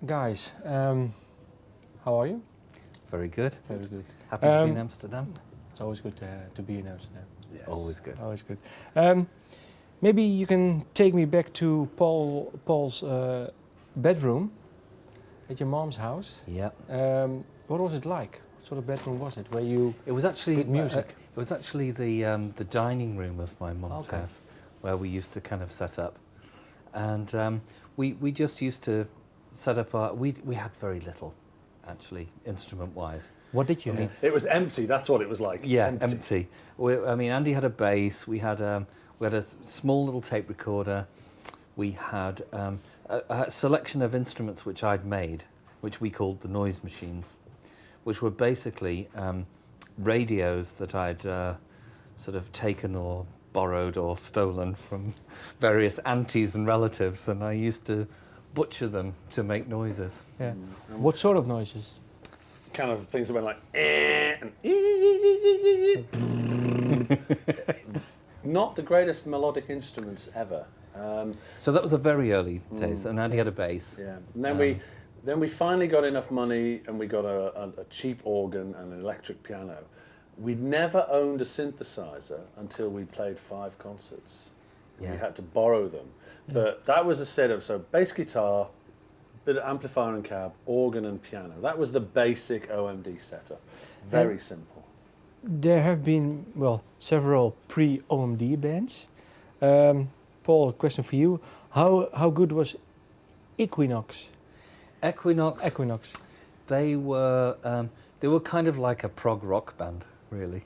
Guys, how are you? Very good. Very good. Happy to be in Amsterdam. It's always good to be in Amsterdam. Yes. Always good. Always good. Maybe you can take me back to Paul's bedroom at your mom's house. Yeah. What was it like? What sort of bedroom was it? Where you? It was actually with music. It was actually the dining room of my mum's house, where we used to kind of set up, and we just used to set up our. We had very little, actually, instrument-wise. What did you have? It was empty. That's what it was like. Yeah, empty. I mean, Andy had a bass. We had a small little tape recorder. We had a selection of instruments which I'd made, which we called the noise machines, which were basically radios that I'd sort of taken or borrowed or stolen from various aunties and relatives, and I used to butcher them to make noises. Yeah. What sort of noises? Kind of things that went like and not the greatest melodic instruments ever. So that was the very early days, and Andy had a bass. Yeah, and then we finally got enough money, and we got a cheap organ and an electric piano. We'd never owned a synthesizer until we played 5 concerts. Yeah. We had to borrow them, but that was the setup. So bass guitar, bit of amplifier and cab, organ and piano. That was the basic OMD setup. Very simple. There have been, well, several pre-OMD bands. Paul, question for you. How good was Equinox? Equinox. They were kind of like a prog rock band, really.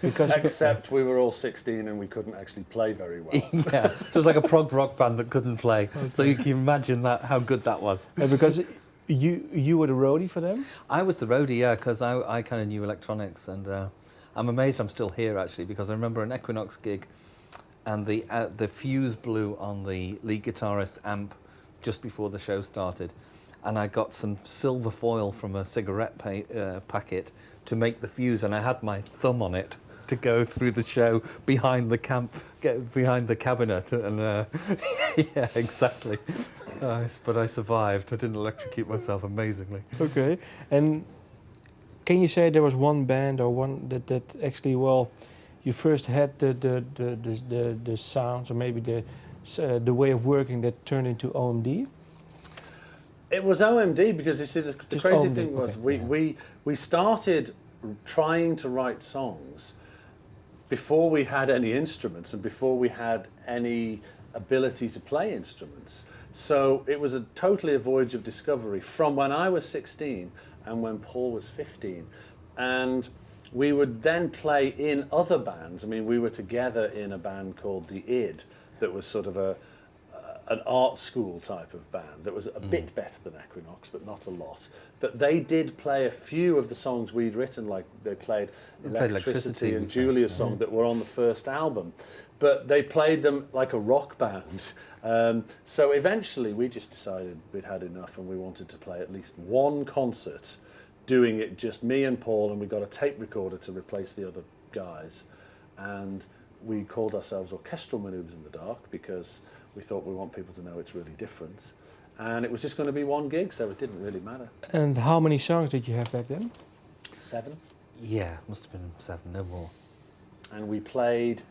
Because Except we were all 16 and we couldn't actually play very well. Yeah, so it was like a prog rock band that couldn't play. Okay. So you can imagine that how good that was. Because you were the roadie for them? I was the roadie, yeah, because I kind of knew electronics, and I'm amazed I'm still here actually, because I remember an Equinox gig, and the fuse blew on the lead guitarist amp just before the show started, and I got some silver foil from a cigarette packet to make the fuse, and I had my thumb on it to go through the show behind the behind the cabinet, and yeah, exactly. But I survived. I didn't electrocute myself, amazingly. Okay. And can you say there was one band or one that actually, well, you first had the sounds or maybe the way of working that turned into OMD? It was OMD because you see the crazy OMD, thing was okay. we started trying to write songs before we had any instruments and before we had any ability to play instruments. So it was totally a voyage of discovery from when I was 16 and when Paul was 15. And we would then play in other bands. I mean, we were together in a band called The Id that was sort of an art school type of band that was a bit better than Equinox, but not a lot. But they did play a few of the songs we'd written, like they played Electricity and Julia's song that were on the first album. But they played them like a rock band. So eventually we just decided we'd had enough and we wanted to play at least one concert, doing it just me and Paul, and we got a tape recorder to replace the other guys. And we called ourselves Orchestral Manoeuvres in the Dark because we thought we want people to know it's really different. And it was just going to be one gig, so it didn't really matter. And how many songs did you have back then? 7. Yeah, must have been 7, no more. And we played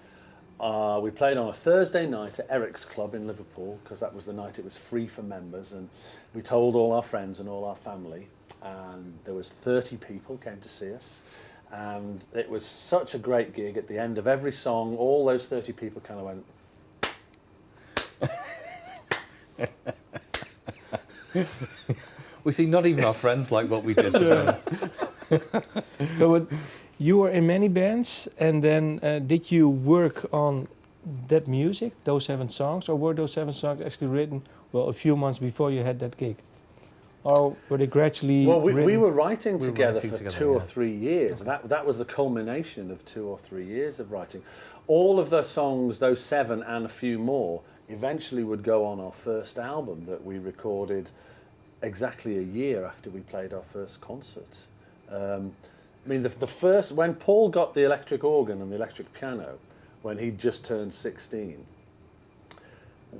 on a Thursday night at Eric's Club in Liverpool, because that was the night it was free for members, and we told all our friends and all our family, and there was 30 people came to see us. And it was such a great gig. At the end of every song, all those 30 people kind of went, We see, not even our friends like what we did. So you were in many bands, and then did you work on that music, those 7 songs, or were those 7 songs actually written, well, a few months before you had that gig? Or were they gradually well, written? we were writing together for together, 2 or 3 years. Okay. That was the culmination of 2 or 3 years of writing. All of the songs, those 7 and a few more, eventually would go on our first album that we recorded exactly a year after we played our first concert. I mean, the first, when Paul got the electric organ and the electric piano, when he just turned 16,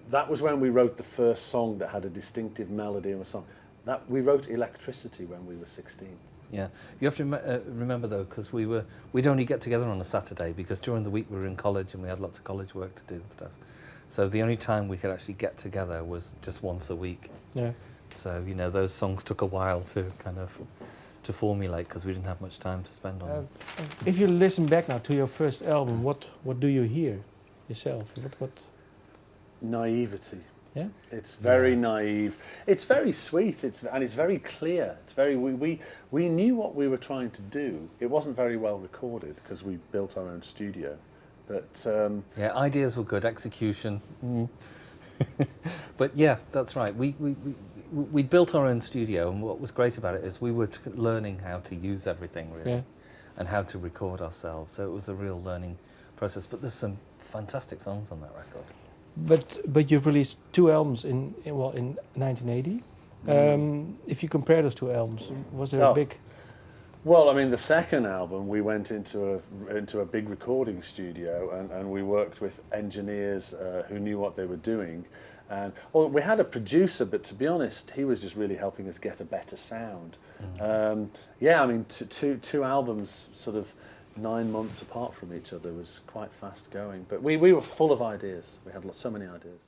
that was when we wrote the first song that had a distinctive melody and a song. that we wrote Electricity when we were 16. Yeah, you have to remember though, because we'd only get together on a Saturday because during the week we were in college and we had lots of college work to do and stuff. So the only time we could actually get together was just once a week. Yeah. So you know those songs took a while to kind of to formulate because we didn't have much time to spend on them. If you listen back now to your first album, what do you hear yourself? What? Naivety. Yeah. It's very naive. It's very sweet. And it's very clear. It's very we knew what we were trying to do. It wasn't very well recorded because we built our own studio, but yeah, ideas were good, execution. But yeah, that's right. We built our own studio, and what was great about it is we were learning how to use everything really, Yeah. and how to record ourselves. So it was a real learning process. But there's some fantastic songs on that record. But you've released 2 albums in 1980. If you compare those 2 albums, was there a big? Well, I mean, the second album we went into a big recording studio and we worked with engineers who knew what they were doing, and we had a producer, but to be honest, he was just really helping us get a better sound. Yeah, I mean, two albums sort of 9 months apart from each other was quite fast going, but we were full of ideas. We had so many ideas.